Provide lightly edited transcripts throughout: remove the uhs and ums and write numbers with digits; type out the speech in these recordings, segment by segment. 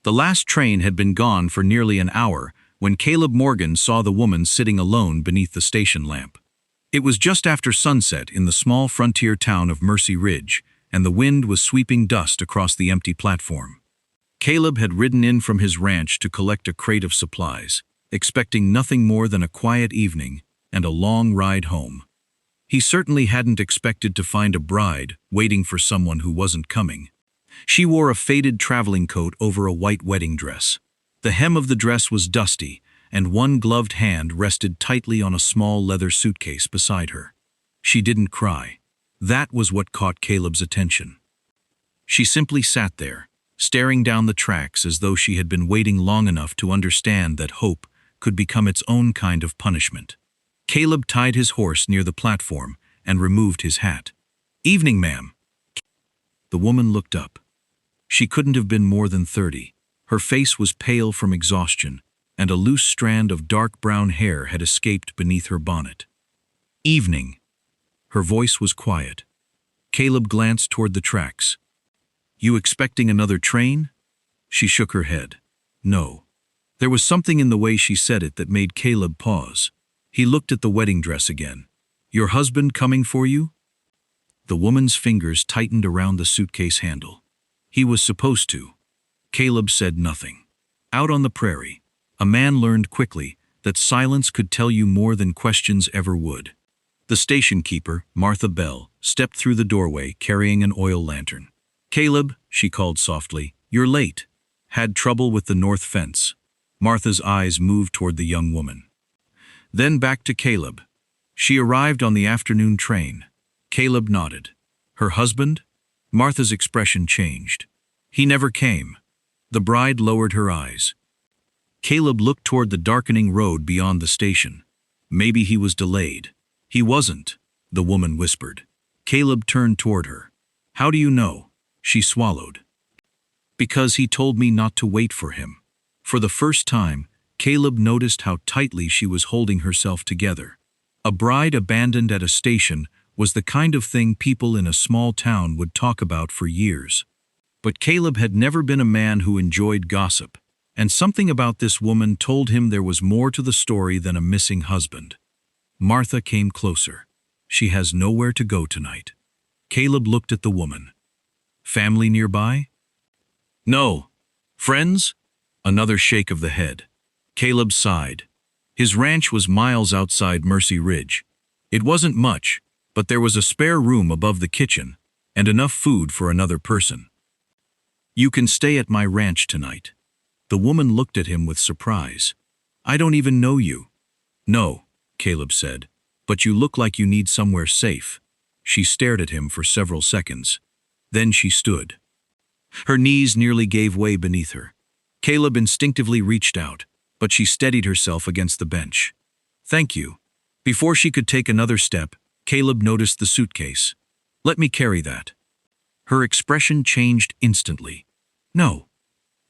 The last train had been gone for nearly an hour when Caleb Morgan saw the woman sitting alone beneath the station lamp. It was just after sunset in the small frontier town of Mercy Ridge, and the wind was sweeping dust across the empty platform. Caleb had ridden in from his ranch to collect a crate of supplies, expecting nothing more than a quiet evening and a long ride home. He certainly hadn't expected to find a bride waiting for someone who wasn't coming. She wore a faded traveling coat over a white wedding dress. The hem of the dress was dusty, and one gloved hand rested tightly on a small leather suitcase beside her. She didn't cry. That was what caught Caleb's attention. She simply sat there, staring down the tracks as though she had been waiting long enough to understand that hope could become its own kind of punishment. Caleb tied his horse near the platform and removed his hat. "Evening, ma'am." The woman looked up. She couldn't have been more than 30. Her face was pale from exhaustion, and a loose strand of dark brown hair had escaped beneath her bonnet. "Evening." Her voice was quiet. Caleb glanced toward the tracks. "You expecting another train?" She shook her head. "No." There was something in the way she said it that made Caleb pause. He looked at the wedding dress again. "Your husband coming for you?" The woman's fingers tightened around the suitcase handle. "He was supposed to." Caleb said nothing. Out on the prairie, a man learned quickly that silence could tell you more than questions ever would. The station keeper, Martha Bell, stepped through the doorway carrying an oil lantern. "Caleb," she called softly, "you're late." "Had trouble with the north fence." Martha's eyes moved toward the young woman. Then back to Caleb. "She arrived on the afternoon train." Caleb nodded. "Her husband?" Martha's expression changed. "He never came." The bride lowered her eyes. Caleb looked toward the darkening road beyond the station. Maybe he was delayed. "He wasn't," the woman whispered. Caleb turned toward her. "How do you know?" She swallowed. "Because he told me not to wait for him." For the first time, Caleb noticed how tightly she was holding herself together. A bride abandoned at a station was the kind of thing people in a small town would talk about for years. But Caleb had never been a man who enjoyed gossip, and something about this woman told him there was more to the story than a missing husband. Martha came closer. "She has nowhere to go tonight." Caleb looked at the woman. "Family nearby?" "No." "Friends?" Another shake of the head. Caleb sighed. His ranch was miles outside Mercy Ridge. It wasn't much, but there was a spare room above the kitchen, and enough food for another person. "You can stay at my ranch tonight." The woman looked at him with surprise. "I don't even know you." "No," Caleb said, "but you look like you need somewhere safe." She stared at him for several seconds. Then she stood. Her knees nearly gave way beneath her. Caleb instinctively reached out, but she steadied herself against the bench. "Thank you." Before she could take another step, Caleb noticed the suitcase. "Let me carry that." Her expression changed instantly. "No."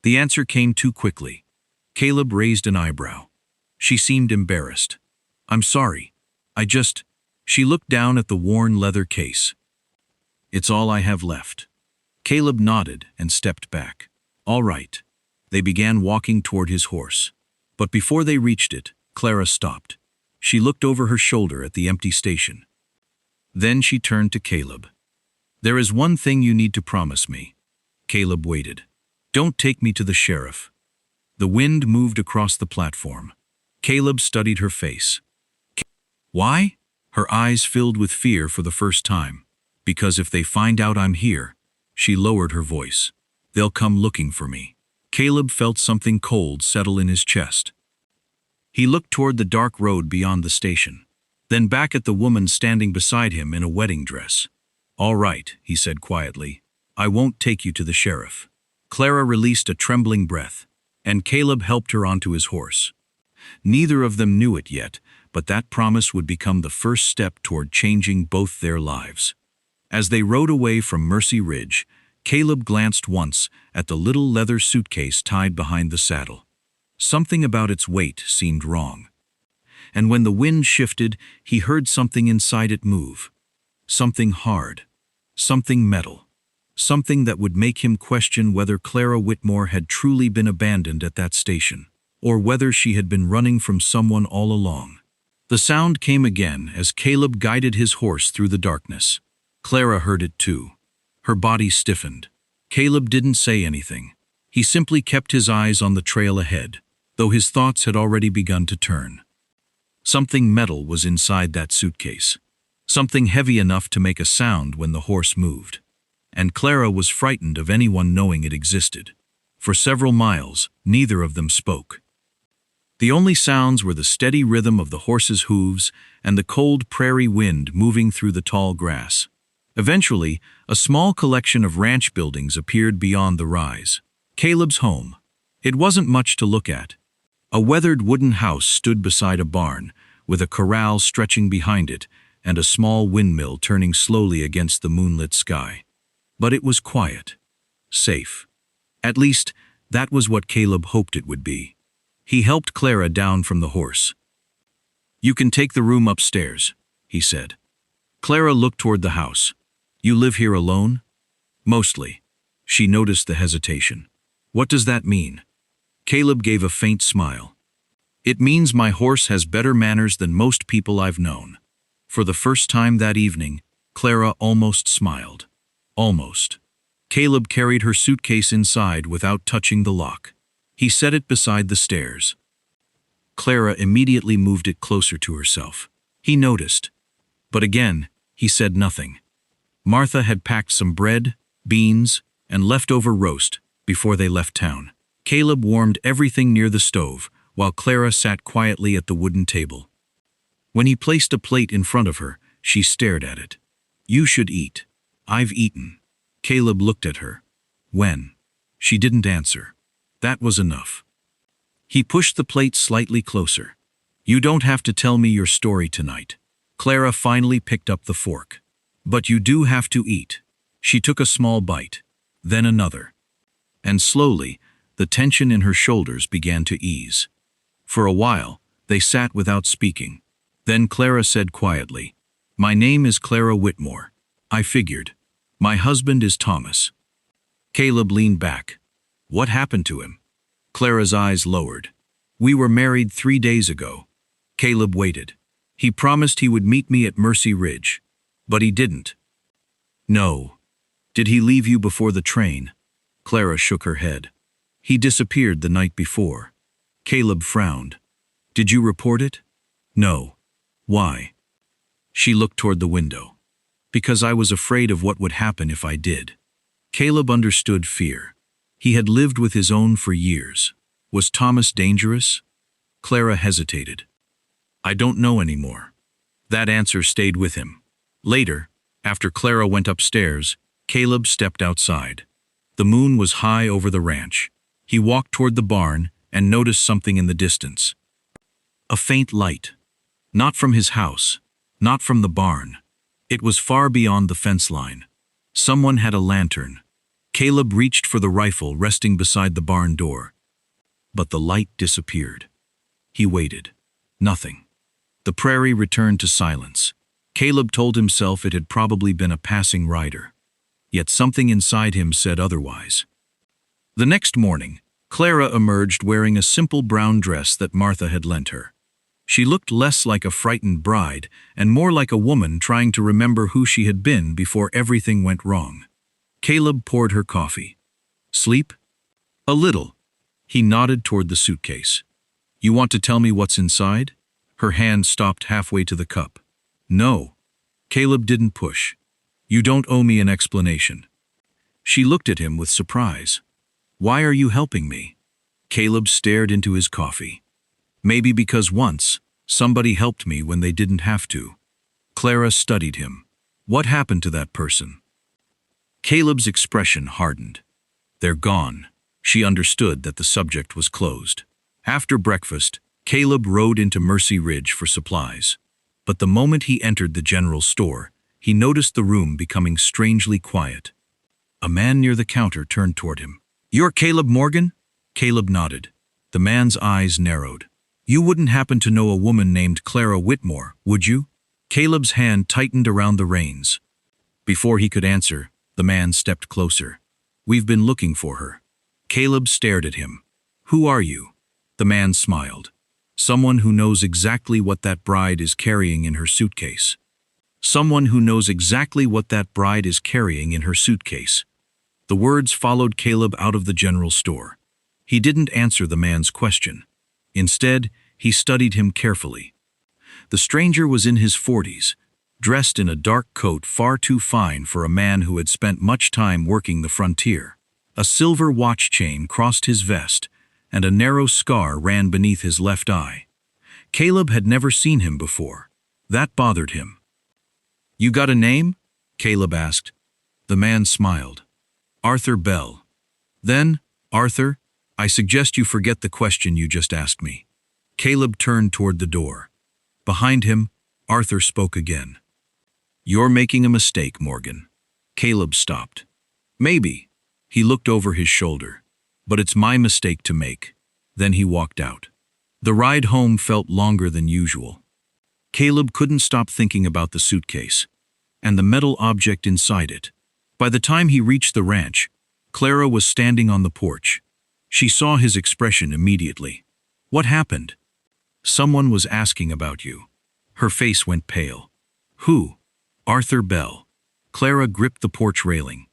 The answer came too quickly. Caleb raised an eyebrow. She seemed embarrassed. "I'm sorry. She looked down at the worn leather case. "It's all I have left." Caleb nodded and stepped back. "All right." They began walking toward his horse. But before they reached it, Clara stopped. She looked over her shoulder at the empty station. Then she turned to Caleb. "There is one thing you need to promise me." Caleb waited. "Don't take me to the sheriff." The wind moved across the platform. Caleb studied her face. "Why?" Her eyes filled with fear for the first time. "Because if they find out I'm here," she lowered her voice, "they'll come looking for me." Caleb felt something cold settle in his chest. He looked toward the dark road beyond the station, then back at the woman standing beside him in a wedding dress. "All right," he said quietly. "I won't take you to the sheriff." Clara released a trembling breath, and Caleb helped her onto his horse. Neither of them knew it yet, but that promise would become the first step toward changing both their lives. As they rode away from Mercy Ridge, Caleb glanced once at the little leather suitcase tied behind the saddle. Something about its weight seemed wrong. And when the wind shifted, he heard something inside it move. Something hard. Something metal. something that would make him question whether Clara Whitmore had truly been abandoned at that station, or whether she had been running from someone all along. The sound came again as Caleb guided his horse through the darkness. Clara heard it too. Her body stiffened. Caleb didn't say anything. He simply kept his eyes on the trail ahead, though his thoughts had already begun to turn. Something metal was inside that suitcase. Something heavy enough to make a sound when the horse moved. And Clara was frightened of anyone knowing it existed. For several miles, neither of them spoke. The only sounds were the steady rhythm of the horse's hooves and the cold prairie wind moving through the tall grass. Eventually, a small collection of ranch buildings appeared beyond the rise. Caleb's home. It wasn't much to look at. A weathered wooden house stood beside a barn, with a corral stretching behind it and a small windmill turning slowly against the moonlit sky. But it was quiet. Safe. At least, that was what Caleb hoped it would be. He helped Clara down from the horse. "You can take the room upstairs," he said. Clara looked toward the house. "You live here alone?" "Mostly." She noticed the hesitation. "What does that mean?" Caleb gave a faint smile. "It means my horse has better manners than most people I've known." For the first time that evening, Clara almost smiled. Almost. Caleb carried her suitcase inside without touching the lock. He set it beside the stairs. Clara immediately moved it closer to herself. He noticed. But again, he said nothing. Martha had packed some bread, beans, and leftover roast before they left town. Caleb warmed everything near the stove, while Clara sat quietly at the wooden table. When he placed a plate in front of her, she stared at it. "You should eat." "I've eaten." Caleb looked at her. "When?" She didn't answer. That was enough. He pushed the plate slightly closer. "You don't have to tell me your story tonight." Clara finally picked up the fork. "But you do have to eat." She took a small bite, then another. And slowly, the tension in her shoulders began to ease. For a while, they sat without speaking. Then Clara said quietly, "My name is Clara Whitmore. I figured. My husband is Thomas." Caleb leaned back. "What happened to him?" Clara's eyes lowered. "We were married 3 days ago." Caleb waited. "He promised he would meet me at Mercy Ridge. But he didn't." "No." "Did he leave you before the train?" Clara shook her head. "He disappeared the night before." Caleb frowned. "Did you report it?" "No." "Why?" She looked toward the window. "Because I was afraid of what would happen if I did." Caleb understood fear. He had lived with his own for years. Was Thomas dangerous? Clara hesitated. "I don't know anymore." That answer stayed with him. Later, after Clara went upstairs, Caleb stepped outside. The moon was high over the ranch. He walked toward the barn and noticed something in the distance. A faint light. Not from his house, not from the barn. It was far beyond the fence line. Someone had a lantern. Caleb reached for the rifle resting beside the barn door. But the light disappeared. He waited. Nothing. The prairie returned to silence. Caleb told himself it had probably been a passing rider. Yet something inside him said otherwise. The next morning, Clara emerged wearing a simple brown dress that Martha had lent her. She looked less like a frightened bride and more like a woman trying to remember who she had been before everything went wrong. Caleb poured her coffee. "Sleep?" "A little." He nodded toward the suitcase. "You want to tell me what's inside?" Her hand stopped halfway to the cup. "No." Caleb didn't push. "You don't owe me an explanation." She looked at him with surprise. "Why are you helping me?" Caleb stared into his coffee. "Maybe because once, somebody helped me when they didn't have to." Clara studied him. "What happened to that person?" Caleb's expression hardened. "They're gone." She understood that the subject was closed. After breakfast, Caleb rode into Mercy Ridge for supplies. But the moment he entered the general store, he noticed the room becoming strangely quiet. A man near the counter turned toward him. "You're Caleb Morgan?" Caleb nodded. The man's eyes narrowed. "You wouldn't happen to know a woman named Clara Whitmore, would you?" Caleb's hand tightened around the reins. Before he could answer, The man stepped closer. We've been looking for her. Caleb stared at him. Who are you? The man smiled. Someone who knows exactly what that bride is carrying in her suitcase. Someone who knows exactly what that bride is carrying in her suitcase. The words followed Caleb out of the general store. He didn't answer the man's question. Instead, he studied him carefully. The stranger was in his 40s, dressed in a dark coat far too fine for a man who had spent much time working the frontier. A silver watch chain crossed his vest, and a narrow scar ran beneath his left eye. Caleb had never seen him before. That bothered him. You got a name? Caleb asked. The man smiled. Arthur Bell. Then, Arthur, I suggest you forget the question you just asked me. Caleb turned toward the door. Behind him, Arthur spoke again. You're making a mistake, Morgan. Caleb stopped. Maybe. He looked over his shoulder. But it's my mistake to make. Then he walked out. The ride home felt longer than usual. Caleb couldn't stop thinking about the suitcase and the metal object inside it. By the time he reached the ranch, Clara was standing on the porch. She saw his expression immediately. What happened? Someone was asking about you. Her face went pale. Who? Arthur Bell. Clara gripped the porch railing.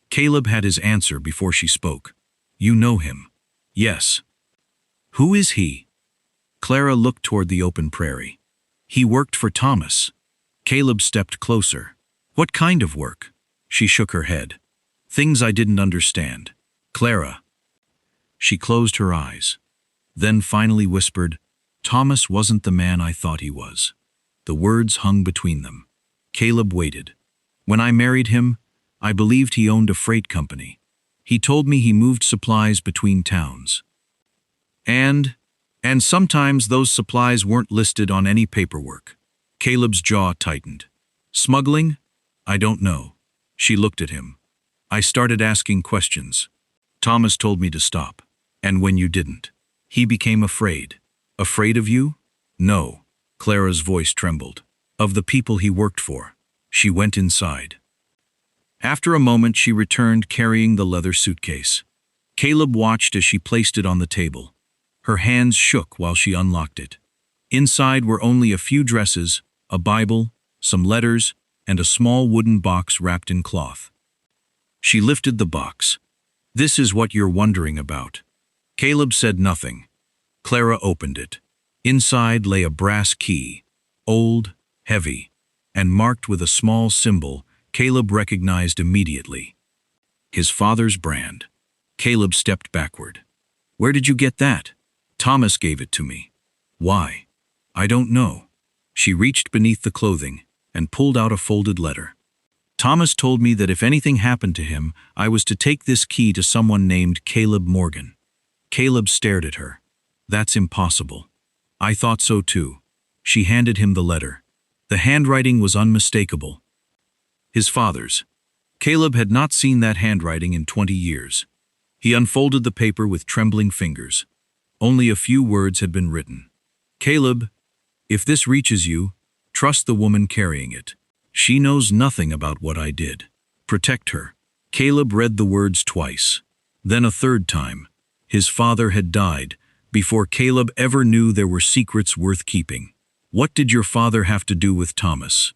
Caleb had his answer before she spoke. You know him. Yes. Who is he? Clara looked toward the open prairie. He worked for Thomas. Caleb stepped closer. What kind of work? She shook her head. Things I didn't understand. Clara. She closed her eyes. Then finally whispered, Thomas wasn't the man I thought he was. The words hung between them. Caleb waited. When I married him, I believed he owned a freight company. He told me he moved supplies between towns. And sometimes those supplies weren't listed on any paperwork. Caleb's jaw tightened. Smuggling? I don't know. She looked at him. I started asking questions. Thomas told me to stop. And when you didn't, he became afraid. Afraid of you? No. Clara's voice trembled. Of the people he worked for. She went inside. After a moment, she returned carrying the leather suitcase. Caleb watched as she placed it on the table. Her hands shook while she unlocked it. Inside were only a few dresses, a Bible, some letters, and a small wooden box wrapped in cloth. She lifted the box. This is what you're wondering about. Caleb said nothing. Clara opened it. Inside lay a brass key, old, heavy, and marked with a small symbol Caleb recognized immediately. His father's brand. Caleb stepped backward. Where did you get that? Thomas gave it to me. Why? I don't know. She reached beneath the clothing and pulled out a folded letter. Thomas told me that if anything happened to him, I was to take this key to someone named Caleb Morgan. Caleb stared at her. That's impossible. I thought so too. She handed him the letter. The handwriting was unmistakable. His father's. Caleb had not seen that handwriting in 20 years. He unfolded the paper with trembling fingers. Only a few words had been written. Caleb, if this reaches you, trust the woman carrying it. She knows nothing about what I did. Protect her. Caleb read the words twice. Then a third time. His father had died before Caleb ever knew there were secrets worth keeping. What did your father have to do with Thomas?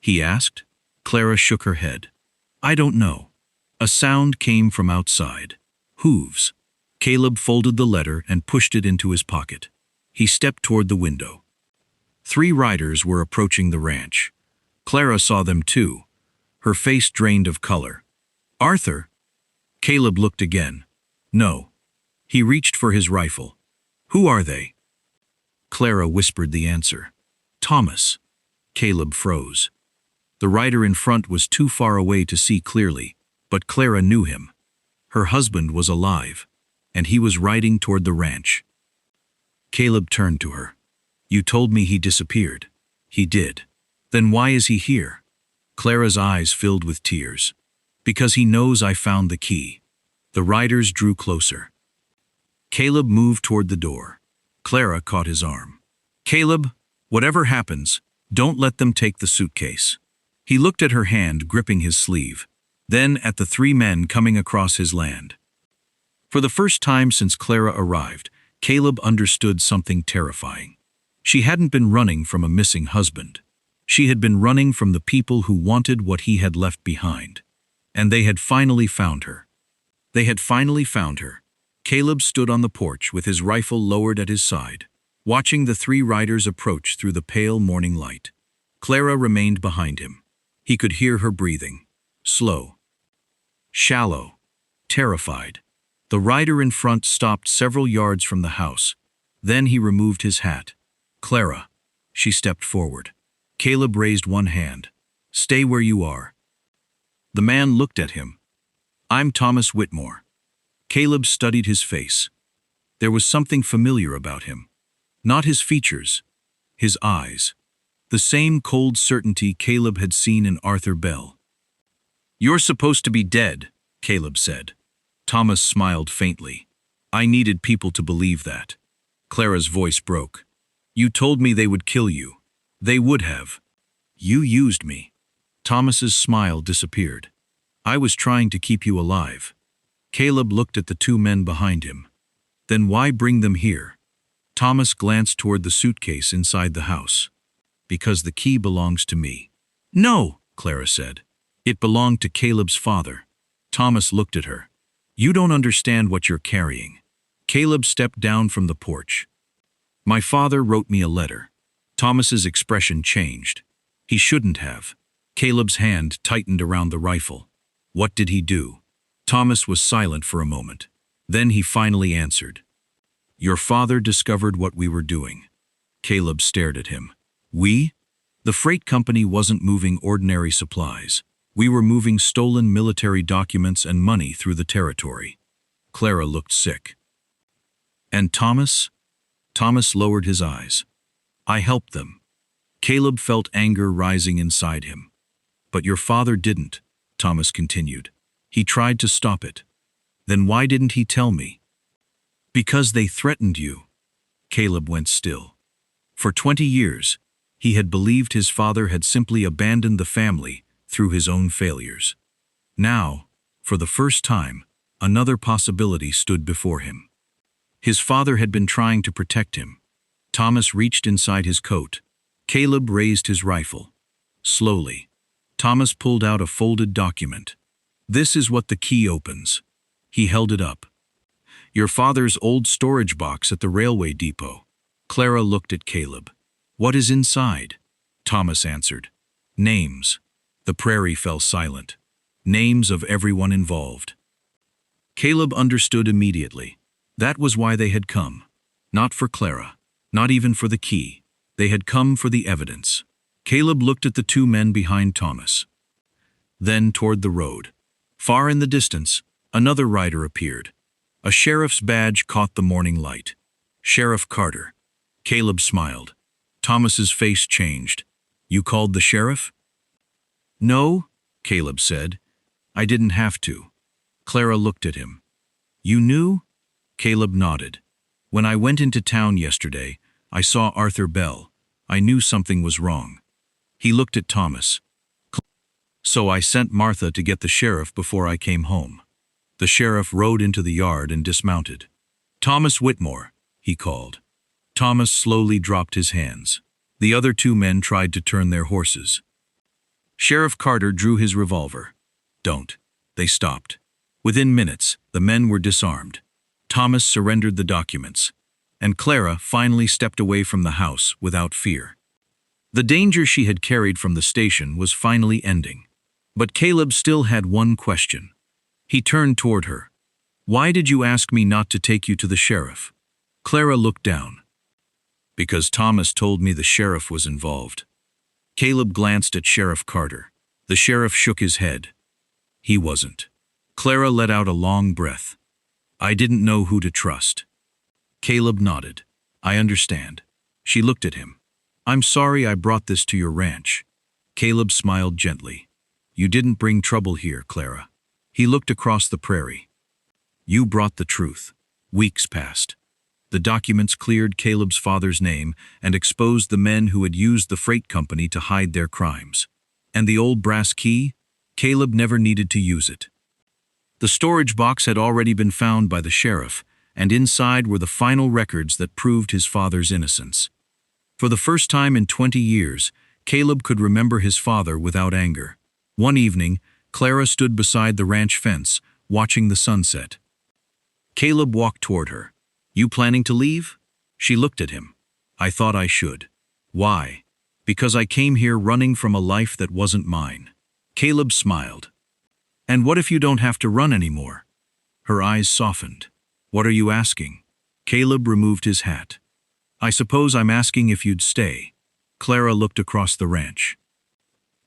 He asked. Clara shook her head. I don't know. A sound came from outside. Hooves. Caleb folded the letter and pushed it into his pocket. He stepped toward the window. 3 riders were approaching the ranch. Clara saw them too. Her face drained of color. Arthur? Caleb looked again. No. He reached for his rifle. Who are they? Clara whispered the answer. Thomas. Caleb froze. The rider in front was too far away to see clearly, but Clara knew him. Her husband was alive, and he was riding toward the ranch. Caleb turned to her. You told me he disappeared. He did. Then why is he here? Clara's eyes filled with tears. Because he knows I found the key. The riders drew closer. Caleb moved toward the door. Clara caught his arm. Caleb, whatever happens, don't let them take the suitcase. He looked at her hand gripping his sleeve. then at the three men coming across his land. For the first time since Clara arrived, Caleb understood something terrifying. She hadn't been running from a missing husband. She had been running from the people who wanted what he had left behind. And they had finally found her. They had finally found her. Caleb stood on the porch with his rifle lowered at his side, watching the three riders approach through the pale morning light. Clara remained behind him. He could hear her breathing. Slow. Shallow. Terrified. The rider in front stopped several yards from the house. Then he removed his hat. Clara. She stepped forward. Caleb raised one hand. Stay where you are. The man looked at him. I'm Thomas Whitmore. Caleb studied his face. There was something familiar about him. Not his features. His eyes. The same cold certainty Caleb had seen in Arthur Bell. You're supposed to be dead, Caleb said. Thomas smiled faintly. I needed people to believe that. Clara's voice broke. You told me they would kill you. They would have. You used me. Thomas's smile disappeared. I was trying to keep you alive. Caleb looked at the two men behind him. Then why bring them here? Thomas glanced toward the suitcase inside the house. Because the key belongs to me. No, Clara said. It belonged to Caleb's father. Thomas looked at her. You don't understand what you're carrying. Caleb stepped down from the porch. My father wrote me a letter. Thomas's expression changed. He shouldn't have. Caleb's hand tightened around the rifle. What did he do? Thomas was silent for a moment. Then he finally answered. Your father discovered what we were doing. Caleb stared at him. We? The freight company wasn't moving ordinary supplies. We were moving stolen military documents and money through the territory. Clara looked sick. And Thomas? Thomas lowered his eyes. I helped them. Caleb felt anger rising inside him. But your father didn't, Thomas continued. He tried to stop it. Then why didn't he tell me? Because they threatened you. Caleb went still. For 20 years, he had believed his father had simply abandoned the family through his own failures. Now, for the first time, another possibility stood before him. His father had been trying to protect him. Thomas reached inside his coat. Caleb raised his rifle. Slowly, Thomas pulled out a folded document. This is what the key opens. He held it up. Your father's old storage box at the railway depot. Clara looked at Caleb. What is inside? Thomas answered. Names. The prairie fell silent. Names of everyone involved. Caleb understood immediately. That was why they had come. Not for Clara. Not even for the key. They had come for the evidence. Caleb looked at the two men behind Thomas. Then toward the road. Far in the distance, another rider appeared. A sheriff's badge caught the morning light. Sheriff Carter. Caleb smiled. Thomas's face changed. You called the sheriff? No, Caleb said. I didn't have to. Clara looked at him. You knew? Caleb nodded. When I went into town yesterday, I saw Arthur Bell. I knew something was wrong. He looked at Thomas. So I sent Martha to get the sheriff before I came home. The sheriff rode into the yard and dismounted. Thomas Whitmore, he called. Thomas slowly dropped his hands. The other two men tried to turn their horses. Sheriff Carter drew his revolver. Don't. They stopped. Within minutes, the men were disarmed. Thomas surrendered the documents, and Clara finally stepped away from the house without fear. The danger she had carried from the station was finally ending. But Caleb still had one question. He turned toward her. Why did you ask me not to take you to the sheriff? Clara looked down. Because Thomas told me the sheriff was involved. Caleb glanced at Sheriff Carter. The sheriff shook his head. He wasn't. Clara let out a long breath. I didn't know who to trust. Caleb nodded. I understand. She looked at him. I'm sorry I brought this to your ranch. Caleb smiled gently. You didn't bring trouble here, Clara. He looked across the prairie. You brought the truth. Weeks passed. The documents cleared Caleb's father's name and exposed the men who had used the freight company to hide their crimes. And the old brass key? Caleb never needed to use it. The storage box had already been found by the sheriff, and inside were the final records that proved his father's innocence. For the first time in 20 years, Caleb could remember his father without anger. One evening, Clara stood beside the ranch fence, watching the sunset. Caleb walked toward her. "You planning to leave?" She looked at him. "I thought I should." "Why?" "Because I came here running from a life that wasn't mine." Caleb smiled. "And what if you don't have to run anymore?" Her eyes softened. "What are you asking?" Caleb removed his hat. "I suppose I'm asking if you'd stay." Clara looked across the ranch.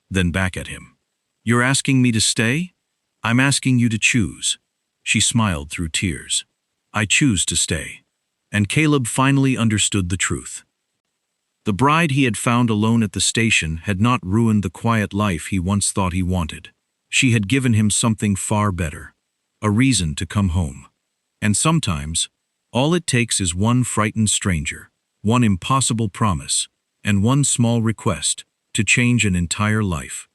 Then back at him. "You're asking me to stay?" "I'm asking you to choose." She smiled through tears. "I choose to stay." And Caleb finally understood the truth. The bride he had found alone at the station had not ruined the quiet life he once thought he wanted. She had given him something far better. A reason to come home. And sometimes, all it takes is one frightened stranger, one impossible promise, and one small request to change an entire life.